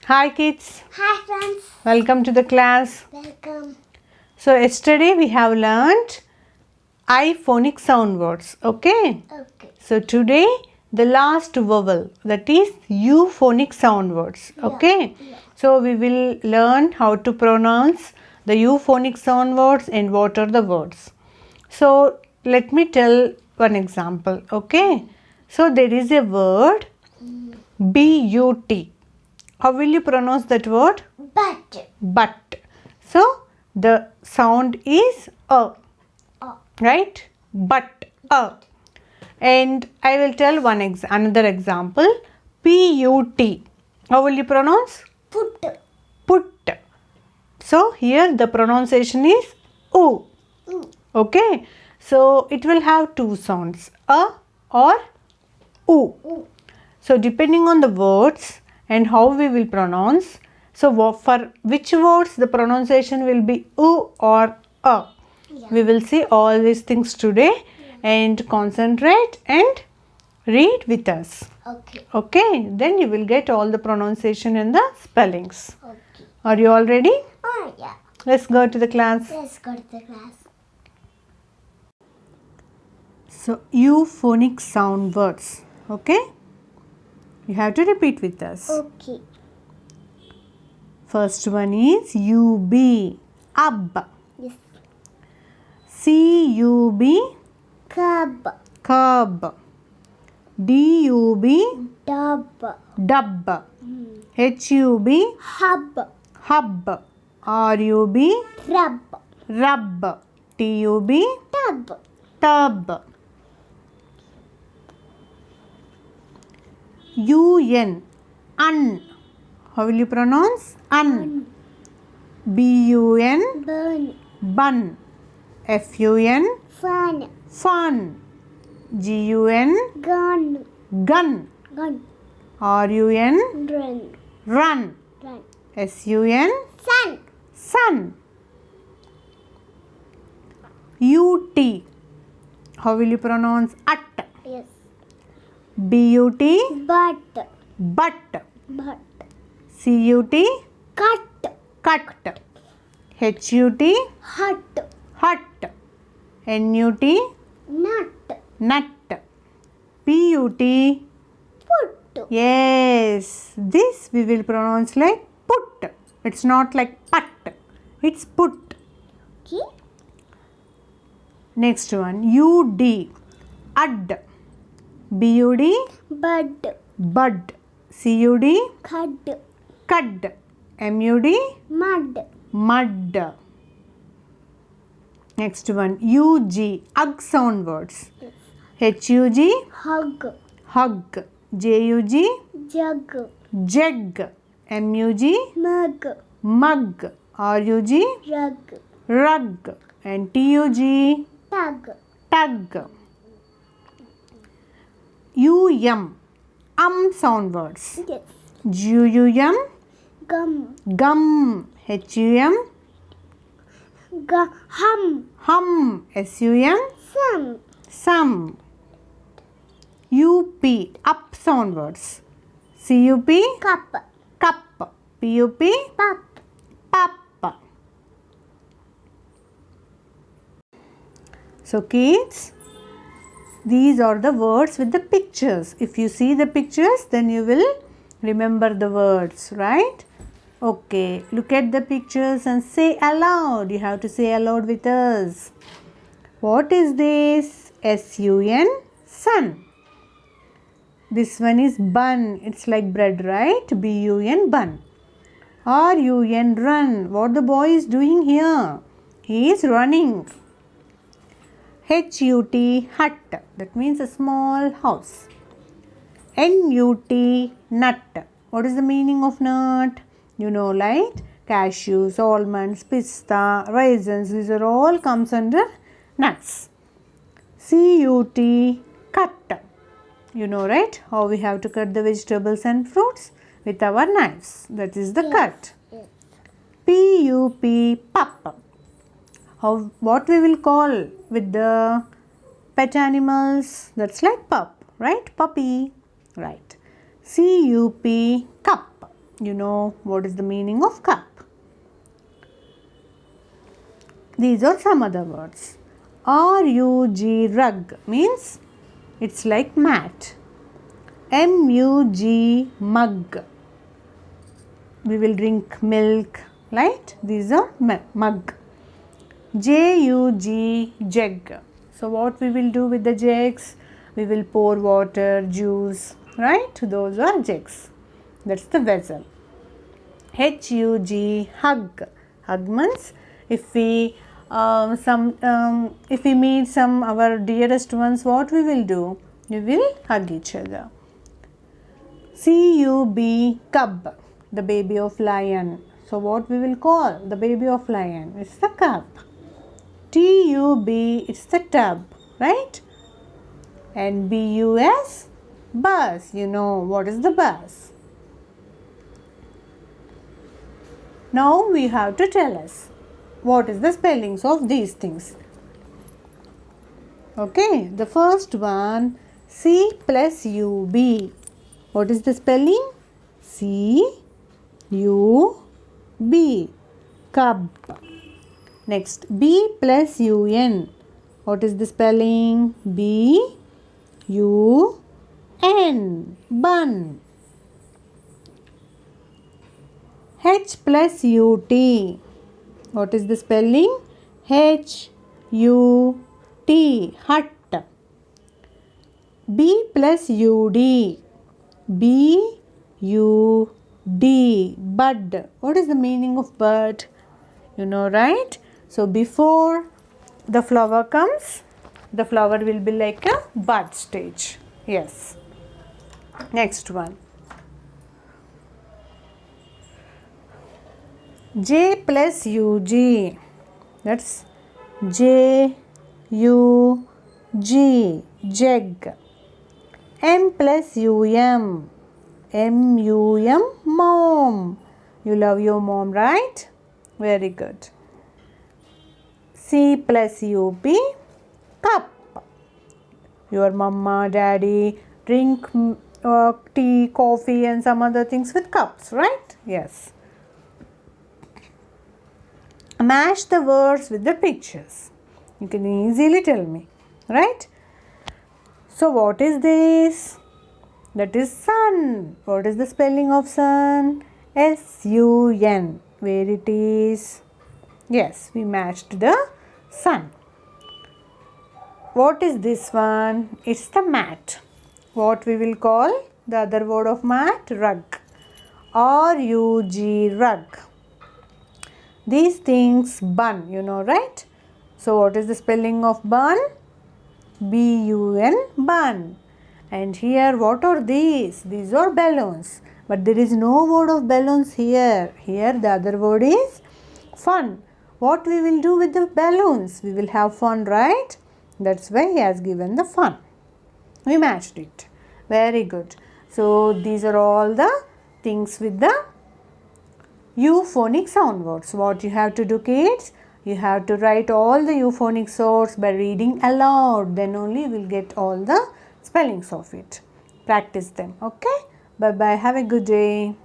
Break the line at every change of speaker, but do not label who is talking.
Hi kids.
Hi friends.
Welcome to the class.
Welcome.
So yesterday we have learned I phonic sound words. Okay.
Okay.
So today the last vowel, that is U phonic sound words. Okay.
Yeah.
So we will learn how to pronounce the U phonic sound words and what are the words. So let me tell one example. Okay. So there is a word B-U-T. How will you pronounce that word?
But.
But. So the sound is a, right? But a. And I will tell another example. P-U-T. How will you pronounce?
Put.
Put. So here the pronunciation is oo. Okay. So it will have two sounds, a or oo. So depending on the words and how we will pronounce, so for which words the pronunciation will be oo or a.
Yeah.
We will see all these things today and concentrate and read with us.
Okay.
Okay, then you will get all the pronunciation and the spellings.
Okay.
Are you all ready?
Oh yeah.
Let's go to the class.
Let's go to the class.
So euphonic sound words. Okay, you have to repeat with us.
Okay.
First one is UB, UB.
Yes.
CUB,
Cub.
cub. DUB,
Dub.
dub. HUB,
Hub.
hub. RUB,
Rub.
rub. TUB,
Tub.
tub. UN, un. How will you pronounce? Un. BUN,
Burn.
bun. FUN,
Fun.
fun. GUN,
Gun.
gun.
Gun.
RUN,
Run.
run.
Run.
SUN,
Sun.
sun. UT, how will you pronounce? At.
Yes.
BUT,
But.
but.
But.
CUT,
Cut.
cut. HUT,
Hut.
hut. NUT,
Nut.
nut. PUT,
Put.
yes, this we will pronounce like put. It's not like put, it's put.
Okay.
Next one, UD, ud. BUD,
Bud.
bud. CUD,
Cud.
cud. MUD,
Mud.
mud. Next one, UG, ug sound words. HUG,
Hug.
hug. JUG,
Jug.
jug. MUG,
Mug.
mug. RUG,
Rug.
rug. And TUG,
Tug.
tug. UM, sound words.
Yes.
GUM,
Gum.
gum. HUM,
Hum.
hum. SUM,
Some.
some. UP, up sound words. CUP,
Cup.
cup. PUP,
Pup.
pup. So kids, these are the words with the pictures. If you see the pictures, then you will remember the words, right? Okay, look at the pictures and say aloud. You have to say aloud with us. What is this? SUN, sun. This one is bun. It's like bread, right? BUN, bun. RUN, run. What the boy is doing here? He is running. HUT, hut. That means a small house. NUT, nut. What is the meaning of nut? You know, right? Cashews, almonds, pista, raisins. These are all comes under nuts. CUT, cut. You know, right? How we have to cut the vegetables and fruits with our knives. That is the cut.
Yes.
PUP, pup. What we will call with the pet animals? That's like pup, right? Puppy, right? CUP, cup. You know what is the meaning of cup. These are some other words. RUG, rug, means it's like mat. MUG, mug. We will drink milk, right? These are mug. JUG, jug. So what we will do with the jugs? We will pour water, juice, right? Those are jugs. That's the vessel. HUG, hug. Hug means if we meet some our dearest ones, what we will do? We will hug each other. CUB, cub, the baby of lion. So what we will call the baby of lion? It's the cub. TUB, it's the tub, right? And BUS, bus. You know what is the bus? Now we have to tell us what is the spellings of these things. Okay, the first one, C plus UB. What is the spelling? CUB, cub. Next, B plus UN. What is the spelling? BUN, bun. H plus UT. What is the spelling? HUT, hut. B plus UD. BUD, bud. What is the meaning of bud? You know, right? So before the flower comes, the flower will be like a bud stage. Yes. Next one. J plus UG. That's JUG, jug. M plus UM. MUM, mom. You love your mom, right? Very good. C plus UP, cup. Your mama, daddy drink tea, coffee and some other things with cups, right? Yes. Match the words with the pictures. You can easily tell me, right? So what is this? That is sun. What is the spelling of sun? SUN. Where it is? Yes, we matched the sun. What is this one? It's the mat. What we will call the other word of mat? Rug. RUG, rug. These things bun, you know, right? So what is the spelling of bun? BUN, bun. And here what are these? These are balloons. But there is no word of balloons here. Here the other word is fun. What we will do with the balloons? We will have fun, right? That's why he has given the fun. We matched it. Very good. So these are all the things with the euphonic sound words. What you have to do, kids? You have to write all the euphonic sounds by reading aloud. Then only you will get all the spellings of it. Practice them. Okay? Bye-bye. Have a good day.